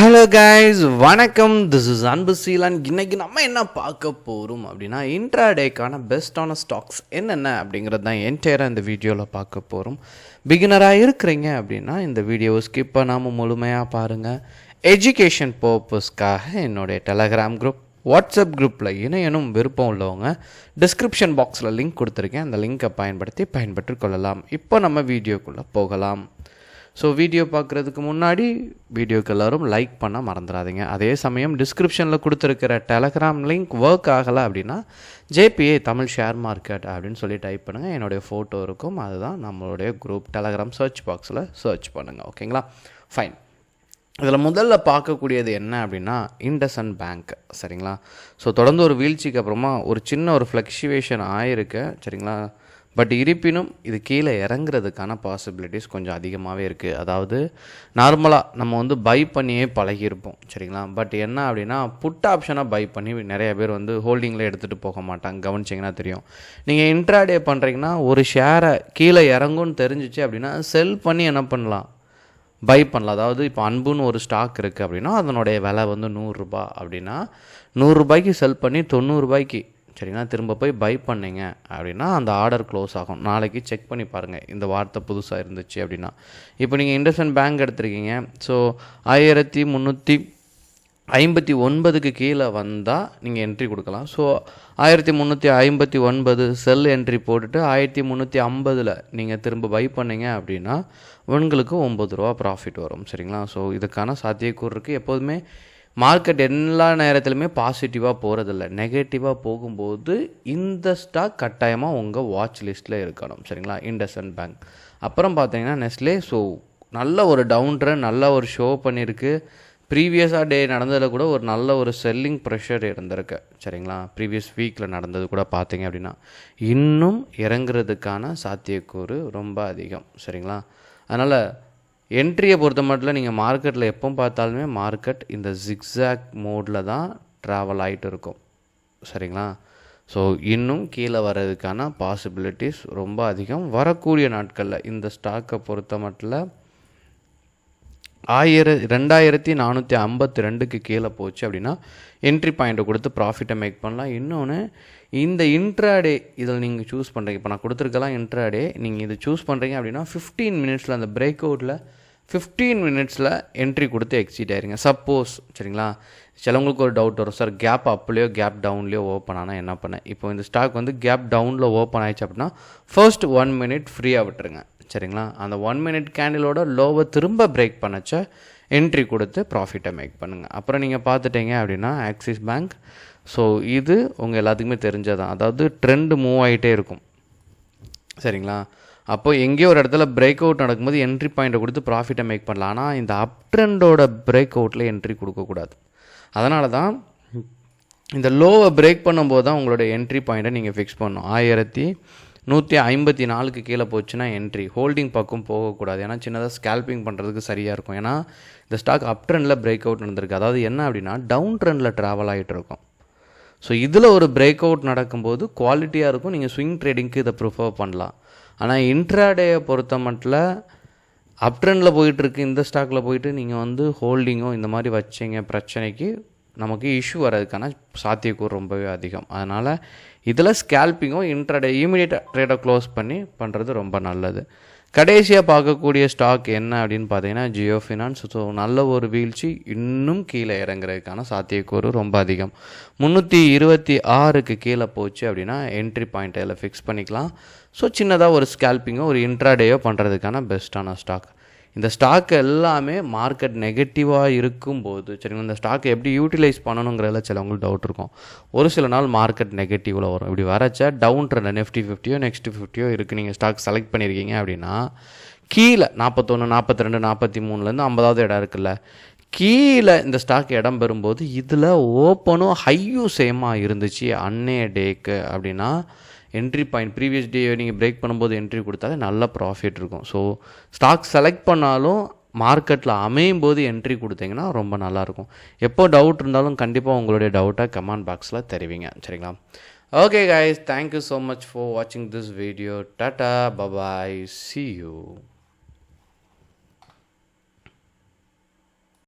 Hello guys, வணக்கம். This is அன்பு சீலன். இன்னைக்கு நம்ம என்ன பார்க்க போகிறோம் அப்படின்னா, இன்ட்ராடேக்கான பெஸ்ட்டான ஸ்டாக்ஸ் என்னென்ன அப்படிங்கிறது தான் என்டையராக இந்த வீடியோவில் பார்க்க போகிறோம். பிகினராக இருக்கிறீங்க அப்படின்னா இந்த வீடியோவை ஸ்கிப் பண்ணாமல் முழுமையாக பாருங்கள். எஜுகேஷன் பர்பஸ்க்காக என்னுடைய டெலகிராம் குரூப், வாட்ஸ்அப் குரூப்பில் இணையனும் விருப்பம் உள்ளவங்க டிஸ்கிரிப்ஷன் பாக்ஸில் லிங்க் கொடுத்துருக்கேன். அந்த லிங்க்கை பயன்படுத்தி கொள்ளலாம். இப்போ நம்ம வீடியோக்குள்ளே போகலாம். ஸோ வீடியோ பார்க்குறதுக்கு முன்னாடி வீடியோக்கு எல்லோரும் லைக் பண்ண மறந்துடாதீங்க. அதே சமயம் டிஸ்கிரிப்ஷனில் கொடுத்துருக்கிற டெலகிராம் லிங்க் ஒர்க் ஆகலை அப்படின்னா ஜேபிஏ தமிழ் ஷேர் மார்க்கெட் அப்படின்னு சொல்லி டைப் பண்ணுங்கள். என்னுடைய ஃபோட்டோ இருக்கும், அதுதான் நம்மளுடைய குரூப். டெலகிராம் சர்ச் பாக்ஸில் சர்ச் பண்ணுங்கள். ஓகேங்களா, ஃபைன். இதில் முதல்ல பார்க்கக்கூடியது என்ன அப்படின்னா இண்டஸ்இண்ட் பேங்க். சரிங்களா, ஸோ தொடர்ந்து ஒரு வீழ்ச்சிக்கு அப்புறமா ஒரு சின்ன ஒரு ஃப்ளக்சுவேஷன் ஆகிருக்கு. சரிங்களா, பட் இருப்பினும் இது கீழே இறங்குறதுக்கான பாசிபிலிட்டிஸ் கொஞ்சம் அதிகமாகவே இருக்குது. அதாவது நார்மலாக நம்ம பை பண்ணியே பழகியிருப்போம். சரிங்களா, பட் என்ன அப்படின்னா புட் ஆப்ஷனாக பை பண்ணி நிறைய பேர் ஹோல்டிங்கில் எடுத்துகிட்டு போக மாட்டாங்க. கவனிச்சிங்கன்னா தெரியும். நீங்கள் இன்ட்ராடே பண்ணுறீங்கன்னா ஒரு ஷேரை கீழே இறங்கும்னு தெரிஞ்சிச்சு அப்படின்னா செல் பண்ணி என்ன பண்ணலாம், பை பண்ணலாம். அதாவது இப்போ அன்புன்னு ஒரு ஸ்டாக் இருக்குது அப்படின்னா அதனுடைய விலை 100 அப்படின்னா 100 ரூபாய்க்கு செல் பண்ணி 90 ரூபாய்க்கு சரிங்களா திரும்ப போய் பை பண்ணிங்க அப்படின்னா அந்த ஆர்டர் க்ளோஸ் ஆகும். நாளைக்கு செக் பண்ணி பாருங்கள் இந்த வார்த்தை புதுசாக இருந்துச்சு அப்படின்னா. இப்போ நீங்கள் இண்டஸ்இண்ட் பேங்க் எடுத்துருக்கீங்க. ஸோ 1359க்கு கீழே வந்தால் நீங்கள் என்ட்ரி கொடுக்கலாம். ஸோ 1359 செல் என்ட்ரி போட்டுட்டு 1350 நீங்கள் திரும்ப பை பண்ணிங்க அப்படின்னா உங்களுக்கு 9 ரூபா ப்ராஃபிட் வரும். சரிங்களா, ஸோ இதுக்கான சாத்தியக்கூறு இருக்குது. எப்போதுமே மார்க்கெட் எல்லா நேரத்துலையுமே பாசிட்டிவாக போகிறதில்ல, நெகட்டிவாக போகும்போது இந்த ஸ்டாக் கட்டாயமாக உங்கள் வாட்ச் லிஸ்ட்டில் இருக்கணும். சரிங்களா, இண்டஸ்இண்ட் பேங்க். அப்புறம் பார்த்தீங்கன்னா நெஸ்லே. ஸோ நல்ல ஒரு டவுன் ட்ரெண்ட், நல்ல ஒரு ஷோ பண்ணியிருக்கு. ப்ரீவியஸாக டே நடந்ததில் கூட ஒரு நல்ல ஒரு செல்லிங் ப்ரெஷர் இருந்திருக்கு. சரிங்களா, ப்ரீவியஸ் வீக்கில் நடந்தது கூட பார்த்தீங்க அப்படின்னா இன்னும் இறங்குறதுக்கான சாத்தியக்கூறு ரொம்ப அதிகம். சரிங்களா, அதனால் என்ட்ரியை பொறுத்த மட்டும் நீங்கள் மார்க்கெட்டில் எப்போ பார்த்தாலுமே மார்க்கெட் இந்த ஜிக்ஸாக் மோடில் தான் ட்ராவல் ஆகிட்டு இருக்கும். சரிங்களா, ஸோ இன்னும் கீழே வர்றதுக்கான பாசிபிலிட்டிஸ் ரொம்ப அதிகம். வரக்கூடிய நாட்களில் இந்த ஸ்டாக்கை பொறுத்த மட்டும் 2452க்கு கீழே போச்சு அப்படின்னா என்ட்ரி பாயிண்ட்டை கொடுத்து ப்ராஃபிட்டை மேக் பண்ணலாம். இன்னொன்று, இந்த இன்ட்ராடே இதில் நீங்கள் சூஸ் பண்ணுறீங்க. இப்போ நான் கொடுத்துருக்கலாம் இன்ட்ராடே, நீங்கள் இது சூஸ் பண்ணுறீங்க அப்படின்னா 15 மினிட்ஸில் அந்த பிரேக் அவுட்டில் 15 மினிட்ஸில் என்ட்ரி கொடுத்து எக்ஸிட் ஆயிருங்க. சப்போஸ் சரிங்களா, சிலவங்களுக்கு ஒரு டவுட் வரும், சார் கேப் அப்லேயோ கேப் டவுன்லேயோ ஓப்பன் ஆனால் என்ன பண்ணேன். இப்போ இந்த ஸ்டாக் கேப் டவுனில் ஓப்பன் ஆயிடுச்சு அப்படின்னா ஃபர்ஸ்ட் 1 மினிட் ஃப்ரீயாக விட்டுருங்க. சரிங்களா, அந்த 1 மினிட் கேண்டிலோட லோவை திரும்ப பிரேக் பண்ணச்ச என்ட்ரி கொடுத்து ப்ராஃபிட்டை மேக் பண்ணுங்கள். அப்புறம் நீங்கள் பார்த்துட்டீங்க அப்படின்னா ஆக்சிஸ் பேங்க். ஸோ இது உங்கள் எல்லாத்துக்குமே தெரிஞ்சதான். அதாவது ட்ரெண்டு மூவ் ஆகிட்டே இருக்கும். சரிங்களா, அப்போது எங்கேயோ ஒரு இடத்துல பிரேக் அவுட் நடக்கும்போது என்ட்ரி பாயிண்ட்டை கொடுத்து ப்ராஃபிட்டை மேக் பண்ணலாம். ஆனால் இந்த அப் ட்ரெண்டோட பிரேக் அவுட்டில் என்ட்ரி கொடுக்கக்கூடாது. அதனால தான் இந்த லோவை பிரேக் பண்ணும்போது தான் உங்களோட என்ட்ரி பாயிண்ட்டை நீங்கள் ஃபிக்ஸ் பண்ணணும். 1154க்கு கீழே போச்சுன்னா என்ட்ரி, ஹோல்டிங் பக்கம் போகக்கூடாது. ஏன்னா சின்னதாக ஸ்கேல்பிங் பண்ணுறதுக்கு சரியாக இருக்கும். ஏன்னா இந்த ஸ்டாக் அப் ட்ரெண்டில் பிரேக் அவுட் நடந்திருக்கு. அதாவது என்ன அப்படின்னா டவுன் ட்ரெண்டில் ட்ராவல் ஆகிட்டு இருக்கும். ஸோ இதில் ஒரு பிரேக் அவுட் நடக்கும்போது குவாலிட்டியாக இருக்கும். நீங்கள் ஸ்விங் ட்ரேடிங்க்கு இதை ப்ரிஃபர் பண்ணலாம். ஆனால் இன்ட்ராடேயை பொறுத்த மட்டும் அப் ட்ரெண்டில் போயிட்டுருக்கு இந்த ஸ்டாக்கில் போயிட்டு நீங்கள் ஹோல்டிங்கோ இந்த மாதிரி வச்சிங்க பிரச்சனைக்கு நமக்கு இஷ்யூ வர்றதுக்கான சாத்தியக்கூறு ரொம்பவே அதிகம். அதனால் இதில் ஸ்கேல்பிங்கோ இன்ட்ராடே இமீடியட்டாக ட்ரேடை க்ளோஸ் பண்ணி பண்ணுறது ரொம்ப நல்லது. கடைசியாக பார்க்கக்கூடிய ஸ்டாக் என்ன அப்படின்னு பார்த்தீங்கன்னா ஜியோ ஃபினான்ஸ். ஸோ நல்ல ஒரு வீழ்ச்சி, இன்னும் கீழே இறங்குறதுக்கான சாத்தியக்கூறு ரொம்ப அதிகம். 326க்கு கீழே போச்சு அப்படின்னா என்ட்ரி பாயிண்ட் எல்லாம் ஃபிக்ஸ் பண்ணிக்கலாம். ஸோ சின்னதாக ஒரு ஸ்கேல்பிங்கோ ஒரு இன்ட்ராடேயோ பண்ணுறதுக்கான பெஸ்ட்டான ஸ்டாக். இந்த ஸ்டாக் எல்லாமே மார்க்கெட் நெகட்டிவாக இருக்கும்போது சரிங்களா, இந்த ஸ்டாக்கை எப்படி யூட்டிலைஸ் பண்ணணுங்கிறதுல சிலவங்களுக்கு டவுட் இருக்கும். ஒரு சில நாள் மார்க்கெட் நெகட்டிவில் வரும். இப்படி வரச்சா டவுன் ட்ரெண்ட் நிஃப்டி 50யோ நெக்ஸ்ட் 50யோ இருக்குது, நீங்கள் ஸ்டாக் செலக்ட் பண்ணியிருக்கீங்க அப்படின்னா கீழே 41, 42, 43லேருந்து 50வது இடம் இருக்குல்ல, கீழே இந்த ஸ்டாக் இடம் பெறும்போது இதில் ஓப்பனும் ஹையும் சேமாக இருந்துச்சு அன்னைய டேக்கு அப்படின்னா என்ட்ரி பாயிண்ட் ப்ரீவியஸ் டே நீங்கள் பிரேக் பண்ணும்போது என்ட்ரி கொடுத்தாலே நல்ல ப்ராஃபிட் இருக்கும். ஸோ ஸ்டாக் செலக்ட் பண்ணாலும் மார்க்கெட்டில் அமையும் போது என்ட்ரி கொடுத்தீங்கன்னா ரொம்ப நல்லாயிருக்கும். எப்போ டவுட் இருந்தாலும் கண்டிப்பாக உங்களுடைய டவுட்டை கமெண்ட் பாக்ஸில் தெரிவிங்க. சரிங்களா, okay guys, thank you so much for வாட்சிங் this video. Tata, bye bye, see you.